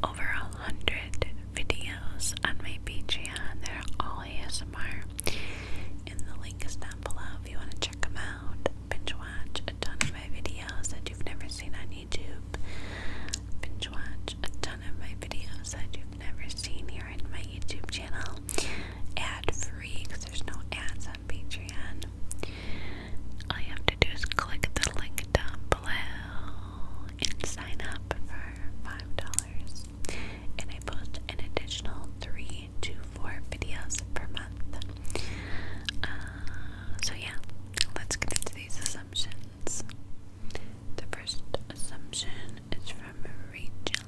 over 100 videos on my Patreon that are all ASMR, and the link is down below if you want to check them out. Binge watch a ton of my videos that you've never seen on YouTube. Binge watch a ton of my videos that you've never seen here in my YouTube channel. Ad free, because there's no ads on Patreon. All you have to do is click the link down below and sign up for $5. And I post an additional 3 to 4 videos per month. So yeah, let's get into these assumptions. The first assumption is from Rachel.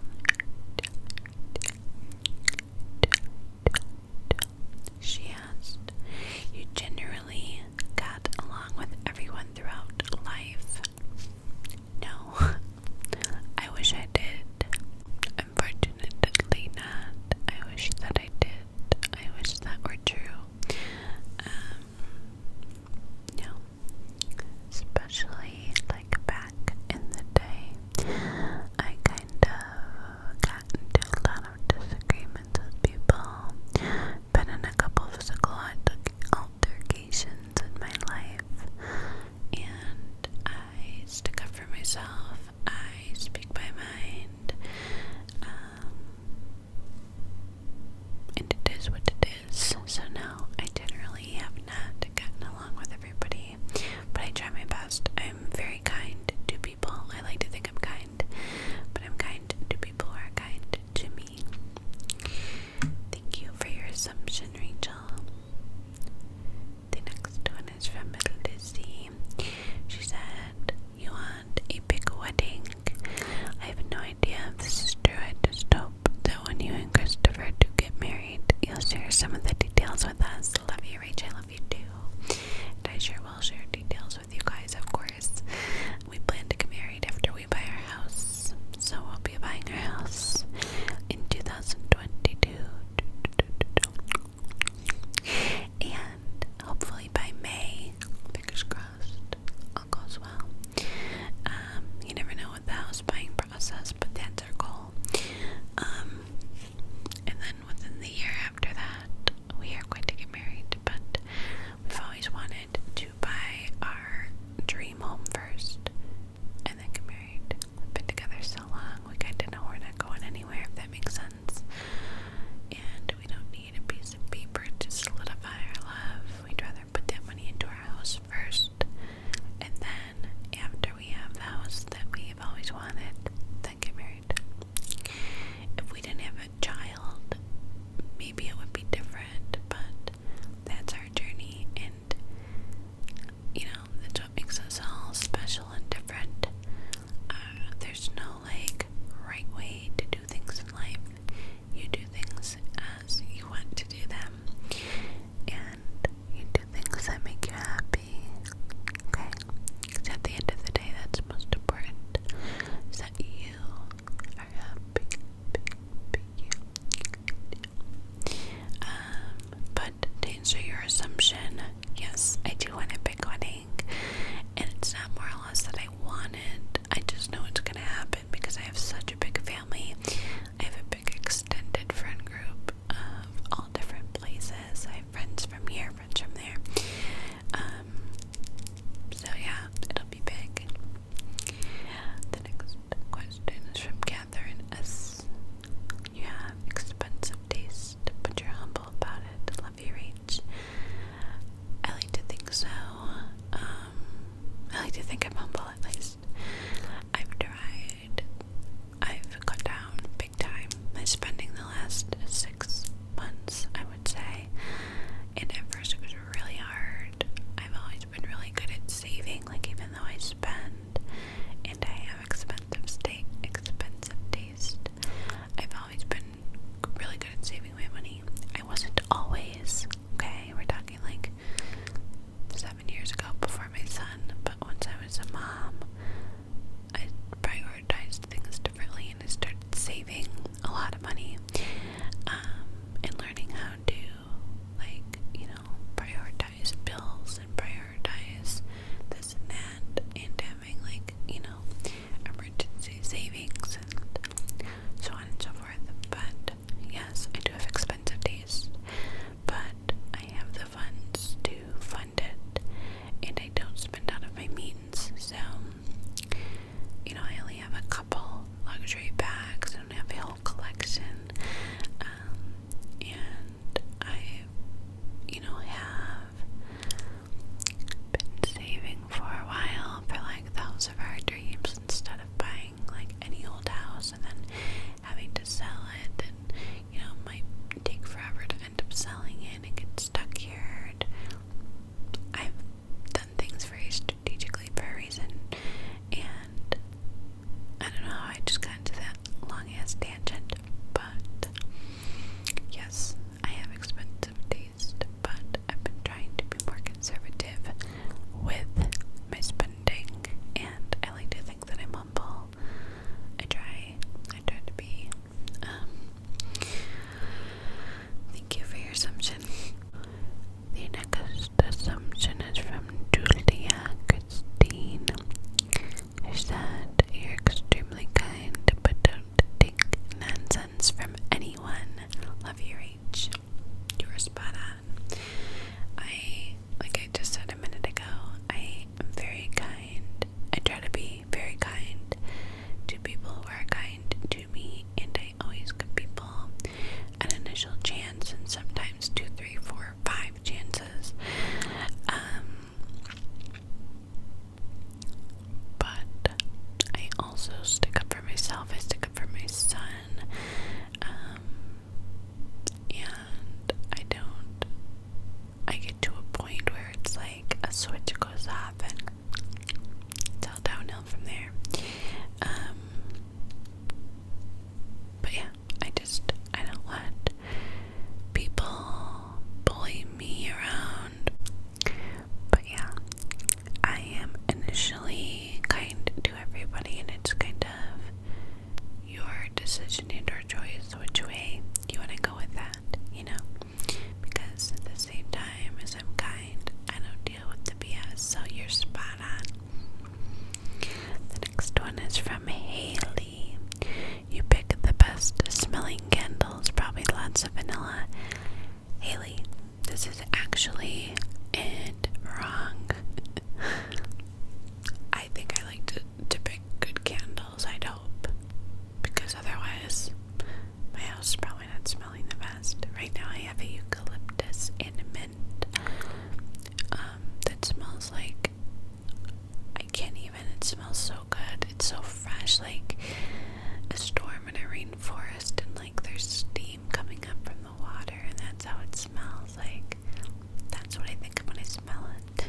She asked, you generally got along with everyone throughout life? No. I wish I did. Unfortunately not. I wish that I did. I wish that were true. No. Especially like back in the day, I kind of got into a lot of disagreements with people. Been in a couple physical altercations in my life, and I stick up for myself. I speak my mind, and it is what it is. So no, I generally have not gotten along with everybody, but I try my best. I'm very kind to people. I like to think I'm kind, but I'm kind to people who are kind to me. Thank you for your assumption, Rachel. The next one is from Lizzie. She said, you want a big wedding this tangent, but yes, I have expensive taste, but I've been trying to be more conservative with my spending, and I like to think that I'm humble. I try to be. Thank you for your assumption. The next assumption is from Julia Christine, who said, "You're extremely kind, but don't take nonsense from anyone. Love you, Rach." You were spot on. Like I just said a minute ago, I am very kind. I try to be very kind to people who are kind to me, and I always give people an initial chance, and sometimes 2, 3, 4, 5 chances. But I also stick up for myself. I stick up for my son. And I get to a point where it's like a switch goes off and it's all downhill from there. But yeah, I don't let people bully me around. But yeah, I am initially kind to everybody, and it's kind of your decision and or choice which way you want to go with that, because at the same time as I'm kind, I don't deal with the BS, so you're spot on. The next one is from Haley. You pick the best smelling candles, probably lots of vanilla. Haley, this is actually wrong. I think I like to pick good candles, I'd hope, because otherwise my house is probably not smelling the best. Right now I have a eucalyptus and mint that smells like, I can't even, it smells so good. It's so fresh, like a storm in a rainforest, and like there's steam coming up from the water, and that's how it smells. Like, that's what I think of when I smell it.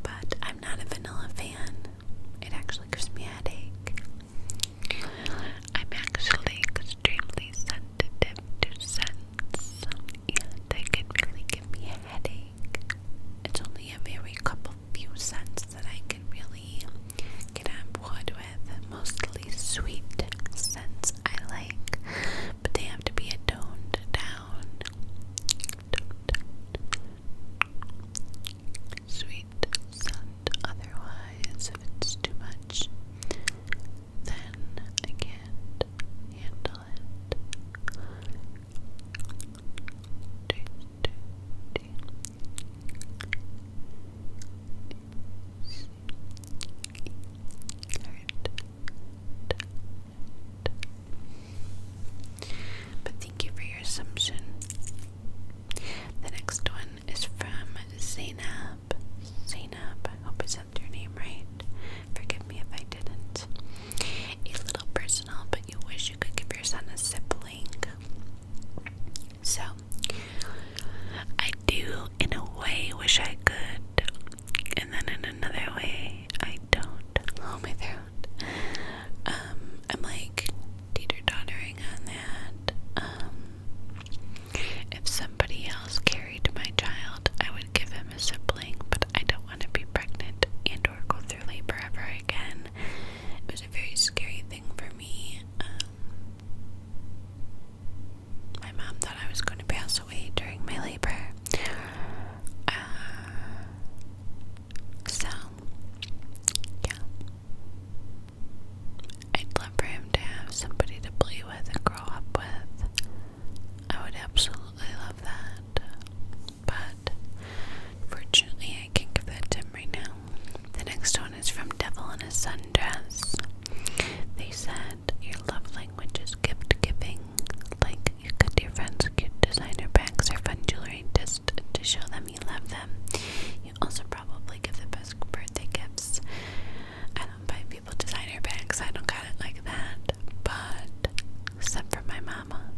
But I'm not a vanilla fan. It actually gives me a headache. I'm actually extremely sensitive to scents, and they can really give me a headache. It's only a very few scents that I can really get on board with. Mostly sweet scents I like, but they have to be a toned down sweet scent. Otherwise, if it's too much, then I can't handle it. But thank you for your assumption. The next one is from Zainab. Zainab, I hope I said your name right. Forgive me if I didn't. A little personal, but you wish you could give your son a sibling. So, I do in a way wish I could, and then in another way I don't. Oh, my throat. I'm like teeter-tottering on that. If somebody else carried my child, I would give him a sibling, but I don't want to be pregnant and or go through labor ever again. It was a very scary thing for me. My mom thought I was going to pass away during my labor. So, yeah. I'd love for him to have somebody to play with and grow up with. I would absolutely love that. But, fortunately, I can't give that to him right now. The next one is from Devil in a Sundress. They said, your love language is gift giving. Like, you cut your friends cute designer bags or fun jewelry just to show them you love them. You also probably give the best birthday gifts. I don't buy people designer bags, I don't got it like that. But, except for my mama.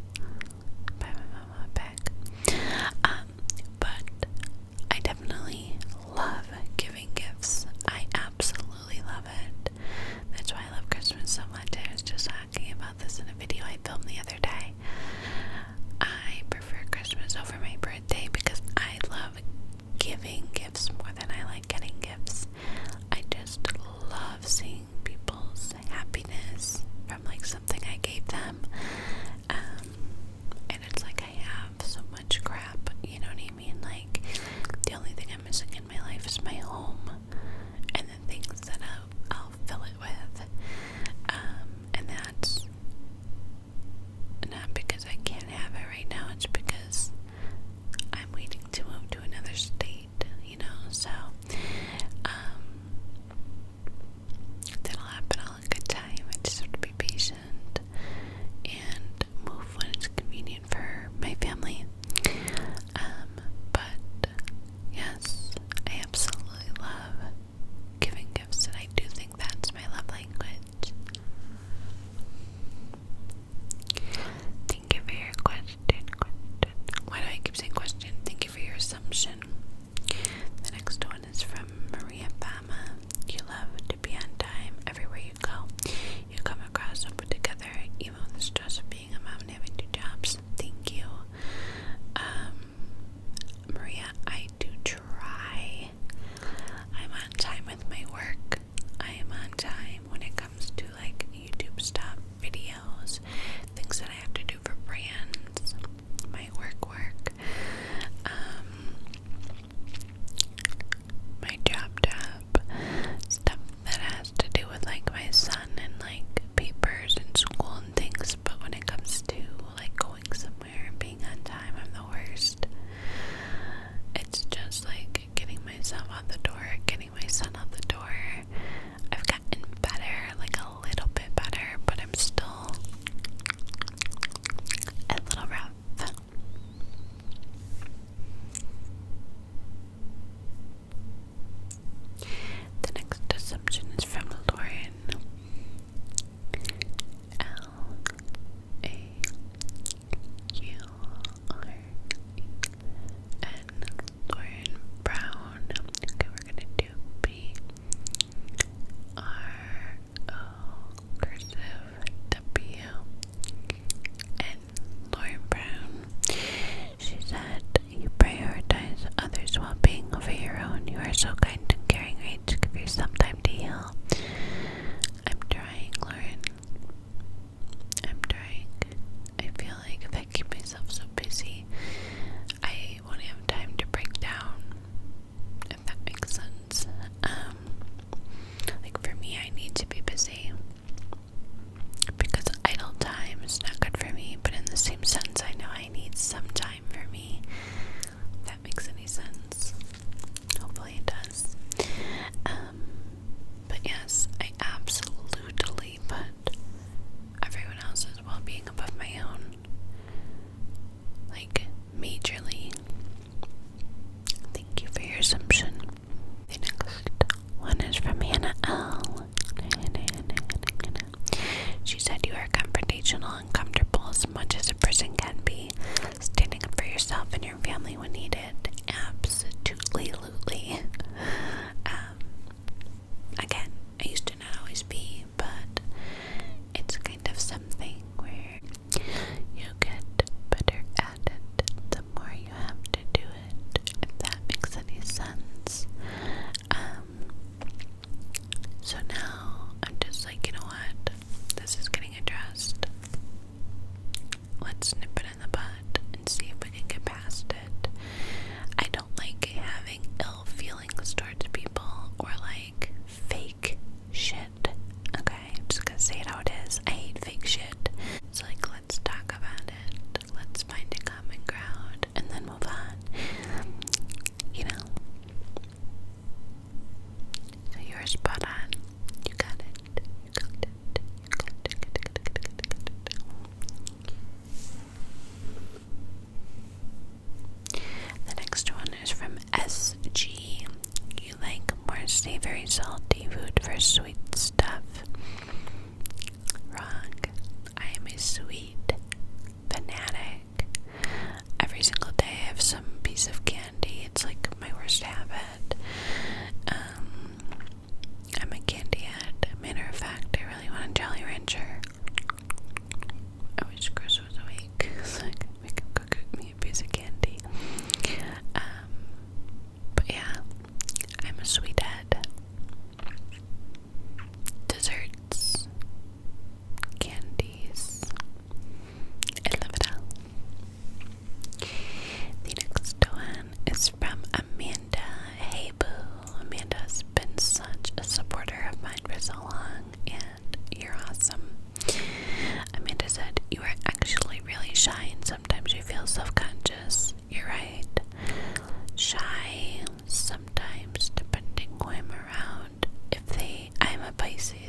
Buy my mama a bag. But I definitely love giving gifts. I absolutely love it. That's why I love Christmas so much. I was just talking about this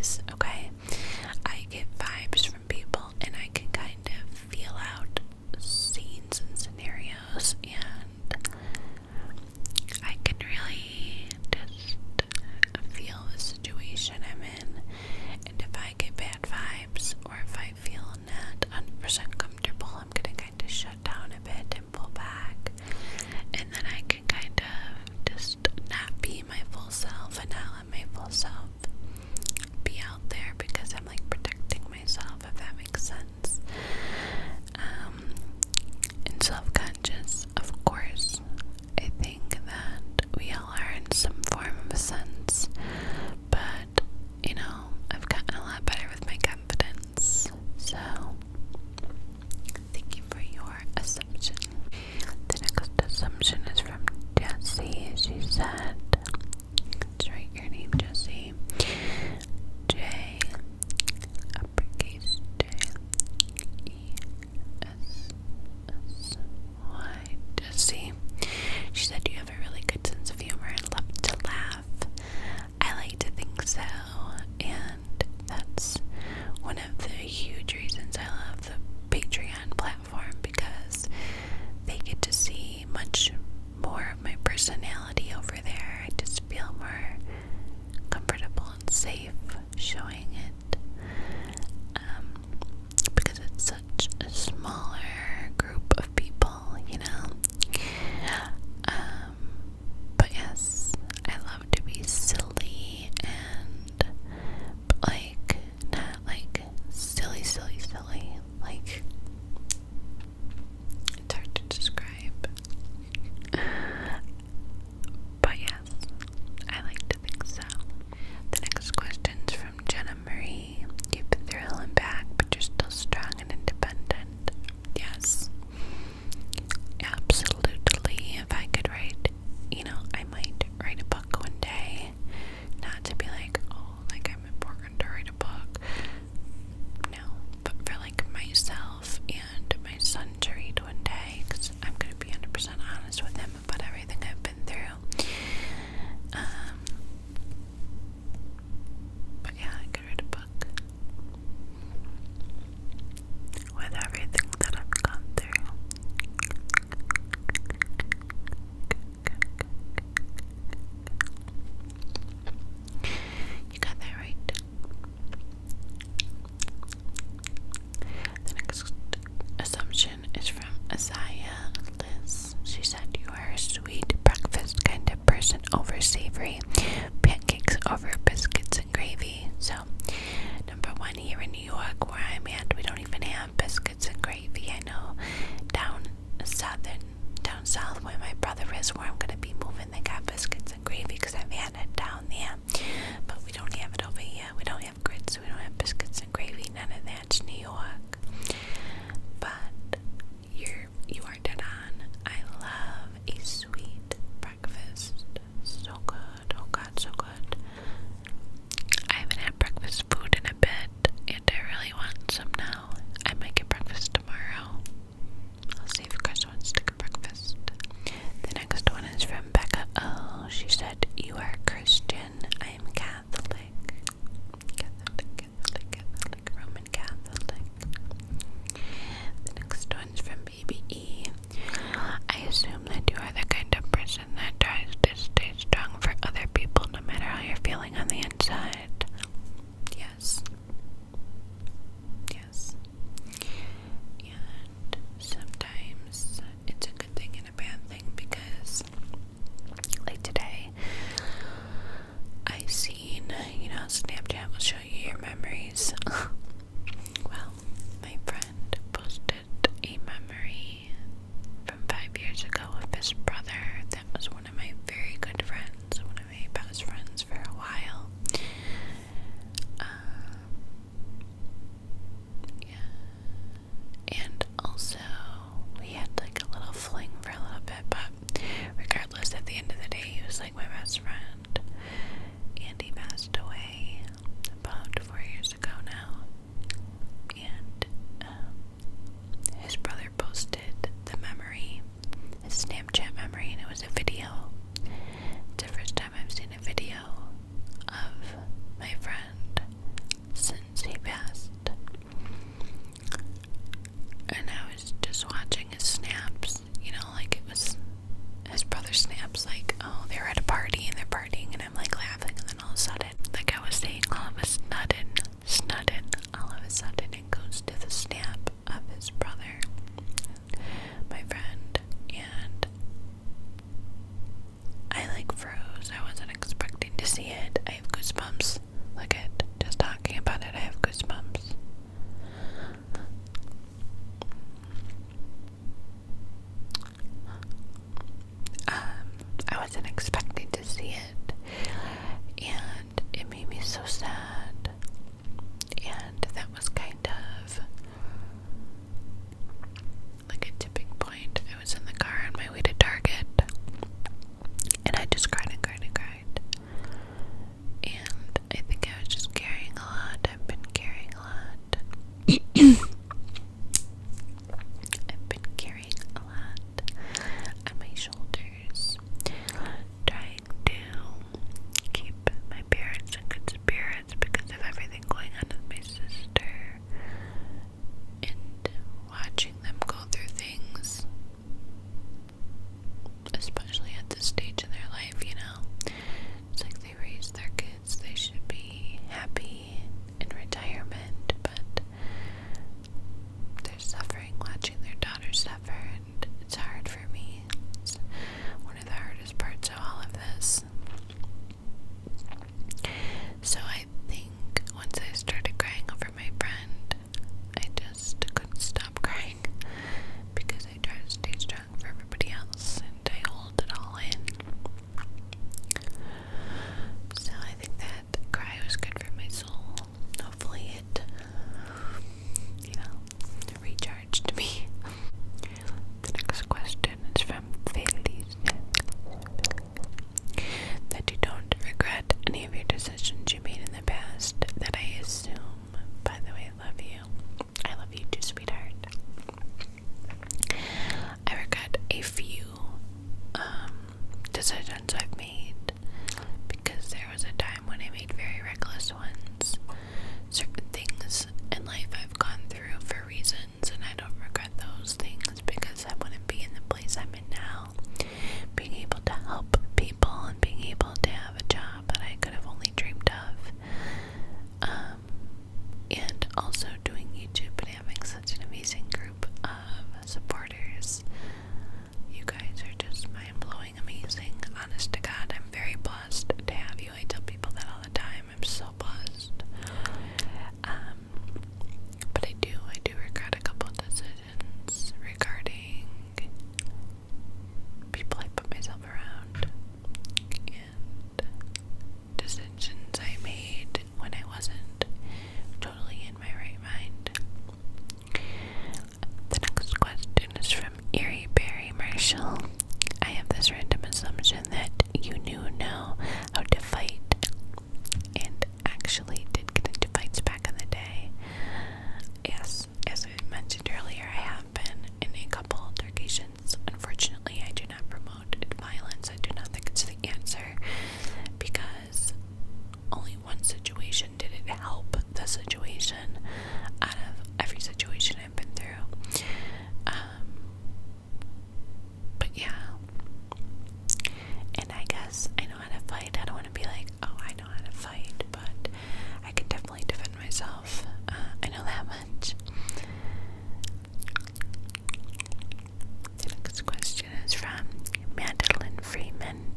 ways, okay? I get vibes from people, and I can kind of feel out scenes and scenarios, and I can really just feel the situation I'm in. And if I get bad vibes, or if I feel not 100% comfortable, I'm gonna kind of shut down a bit and pull back, and then I can kind of just not be my full self and not let my full self be out there. situation out of every situation I've been through. But yeah. And I guess I know how to fight. I don't want to be like, oh, I know how to fight, but I can definitely defend myself. I know that much. The next question is from Madeline Freeman.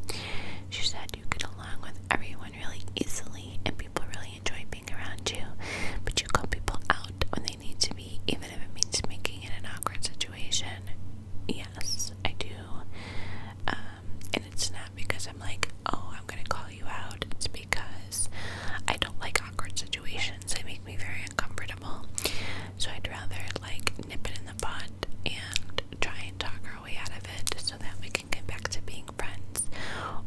She said, you get along with everyone really easily and people really enjoy being around you, but you call people out when they need to be, even if it means making it an awkward situation. Yes, I do. And it's not because I'm like, oh, I'm gonna call you out. It's because I don't like awkward situations. They make me very uncomfortable. So I'd rather like nip it in the bud and try and talk our way out of it so that we can get back to being friends,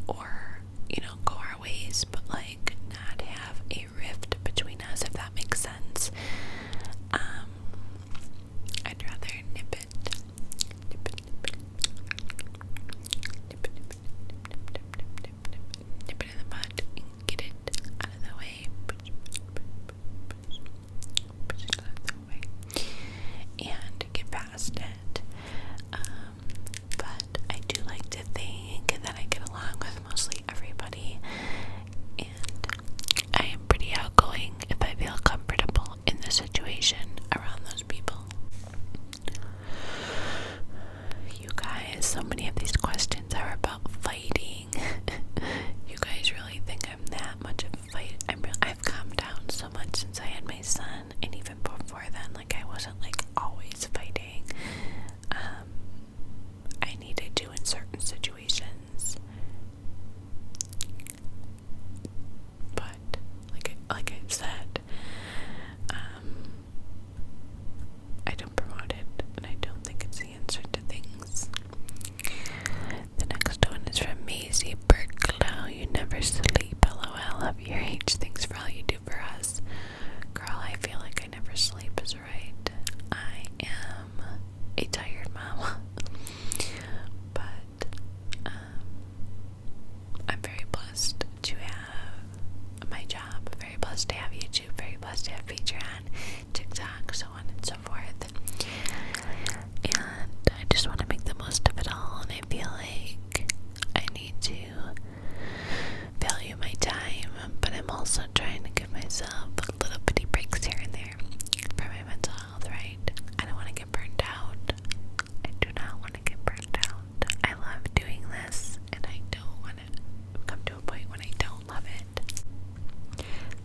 or, you know, go our ways, but like not have a rift between us, if that makes sense. I'd rather nip it in the bud and get it out of the way. Push it out of the way and get past it. But I do like to think that I get along with mostly everybody, and I am pretty outgoing if I feel comfortable in the situation around those people. You guys, so many of these questions are about fighting. You guys really think I'm that much of a fight? I've calmed down so much since I had my son, and even before then, like I wasn't like always fighting. I needed to in certain situations, but like I said, I don't promote it, and I don't think it's the answer to things. The next one is from Maisie Burklow. You never sleep. LOL. Love your Rach. Thanks for all you do for us. Girl, I feel like I never sleep is right. I am a tired mom. But I'm very blessed to have my job, very blessed to have YouTube, very blessed to have Patreon, TikTok, so on and so forth. And I just want to make the most of it all, and I feel like I need to value my time, but I'm also trying to give myself little bitty breaks here and there for my mental health, right? I don't want to get burned out. I do not want to get burned out. I love doing this, and I don't want to come to a point when I don't love it.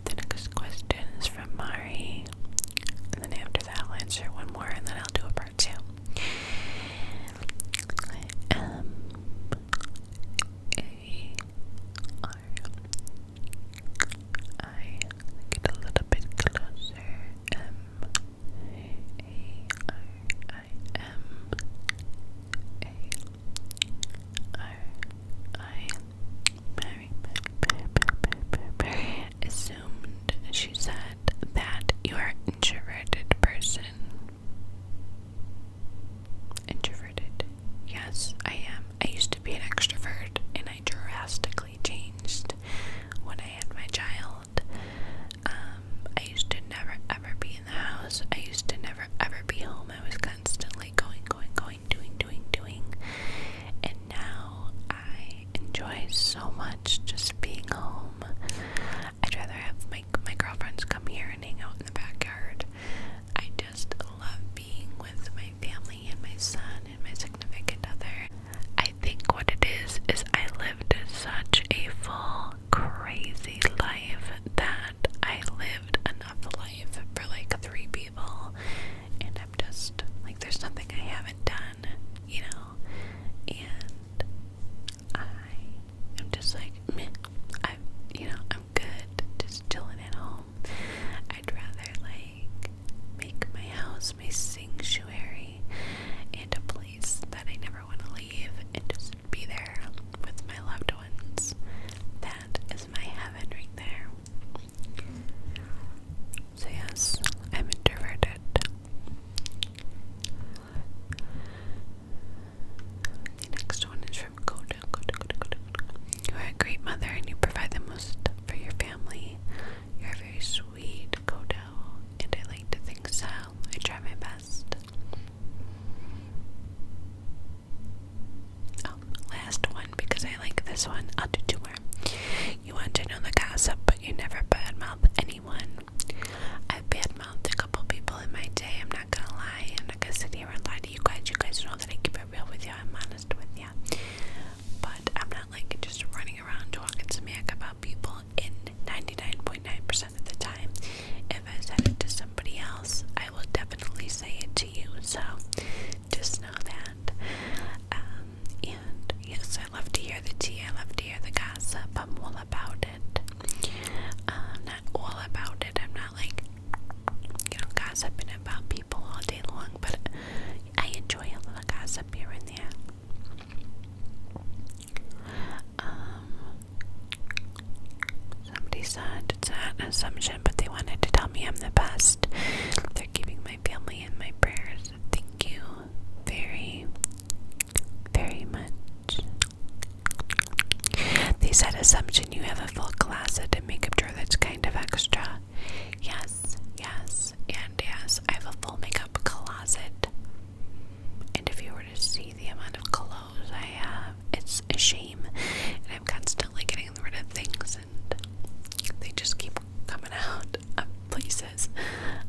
The next question is from Mari, and then after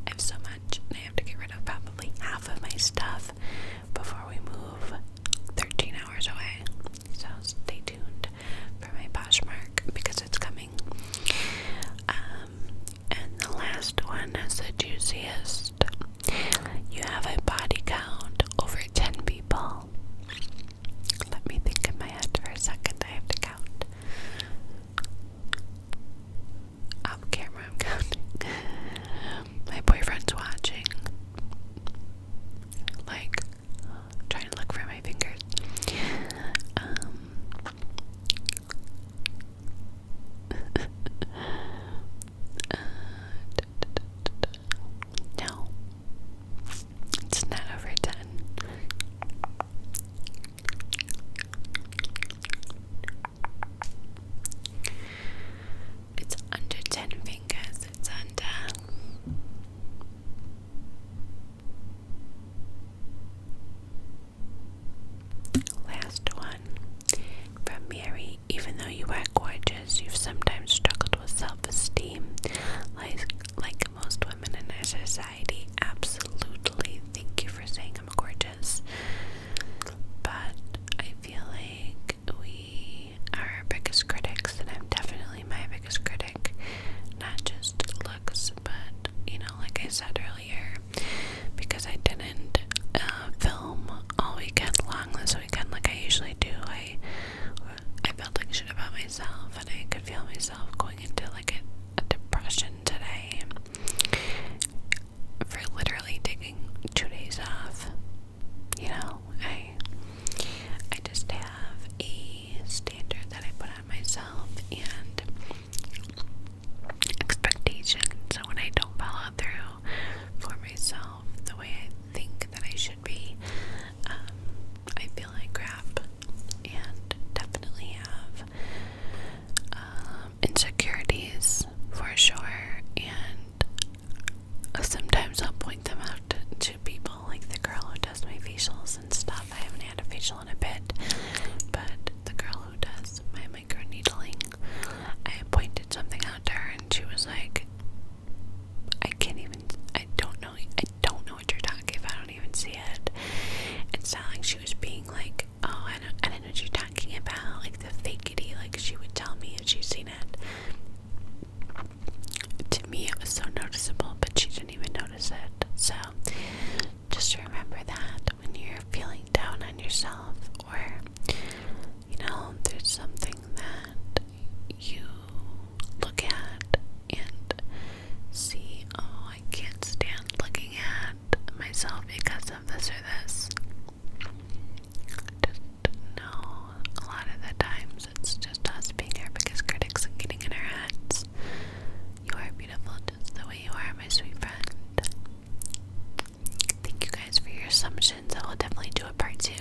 I have so much, and I have to get rid of probably half of my stuff before we move 13 hours away. So stay tuned for my Poshmark because it's coming. And the last one is the juiciest. You have a body count over 10 people. Let me think in my head for a second. I have to count. Off camera, I'm counting. My boyfriend's watching. Like, trying to look for my fingers. No. It's not over 10. It's under 10 fingers. It's under. Last one. From Mary. Even though you are gorgeous, you've sometimes struggled with self-esteem. Like most women in our society. Absolutely. Thank you for saying I'm gorgeous. But I feel like we are our biggest critics, and I'm definitely my biggest critic. Not just looks, but, you know, like I said earlier, because I didn't film all weekend long this weekend like I usually do. I felt like shit about myself, and I could feel myself going into like a depression today for literally taking 2 days off. You know, I just have a standard that I put on myself and expectations. So when I don't follow through for myself the way I think that I should be, I feel like crap, and definitely have insecurities for sure. And sometimes I'll point them out to people, like the girl who does my facials and stuff. I haven't had a facial in a bit, but the girl who does my microneedling, I pointed something out to her, and she was like, I don't know what you're talking about. I don't even see it. It's not like she was being like, oh, I don't know what you're talking about, like the fakeity, like she would tell me if she's seen it. To me, it was so noticeable, but she didn't even notice it. So just remember that when you're feeling down on yourself, or, you know, there's something that you look at and see, oh, I can't stand looking at myself because of this or this. Just know a lot of the times it's just us being our biggest critics and getting in our heads. You are beautiful just the way you are, my sweet friend. Thank you guys for your assumptions. I will definitely do a part 2